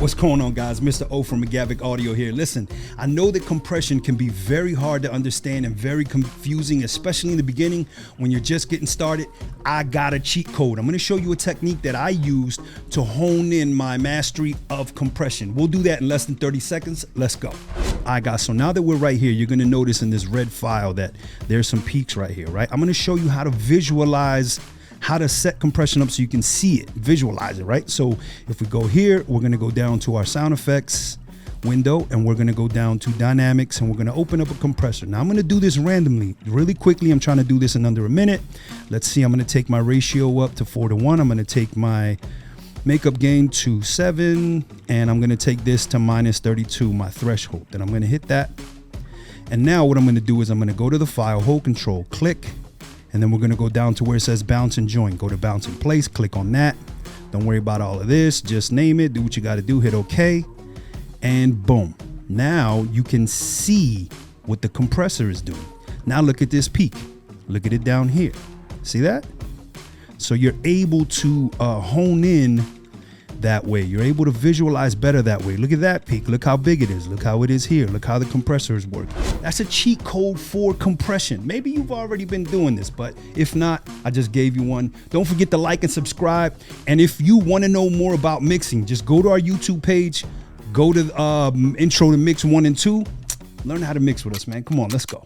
What's going on, guys? Mr.O from McGavock Audio here. Listen, I know that compression can be very hard to understand and very confusing, especially in the beginning when you're just getting started. I got a cheat code. I'm going to show you a technique that I used to hone in my mastery of compression. We'll do that in less than 30 seconds. Let's go. All right, guys, so now that we're right here, you're going to notice in this red file that there's some peaks right here, right? I'm going to show you how to visualize how to set compression up so you can see it, visualize it, right? So if we go here, we're gonna go down to our sound effects window and we're gonna go down to dynamics and we're gonna open up a compressor. Now I'm gonna do this randomly, really quickly. I'm trying to do this in under a minute. Let's see, I'm gonna take my ratio up to 4:1. I'm gonna take my makeup gain to 7 and I'm gonna take this to -32, my threshold. Then I'm gonna hit that. And now what I'm gonna do is I'm gonna go to the file, hold control, click, and then we're gonna go down to where it says bounce and join. Go to bounce in place, click on that. Don't worry about all of this, just name it, do what you gotta do, hit okay, and boom. Now you can see what the compressor is doing. Now look at this peak, look at it down here. See that? So you're able to hone in that way. You're able to visualize better that way. Look at that peak, look how big it is, look how it is here, look how the compressor is working. That's a cheat code for compression. Maybe you've already been doing this, but if not, I just gave you one. Don't forget to like and subscribe. And if you want to know more about mixing, just go to our YouTube page, go to intro to mix 1 and 2, learn how to mix with us, man. Come on, let's go.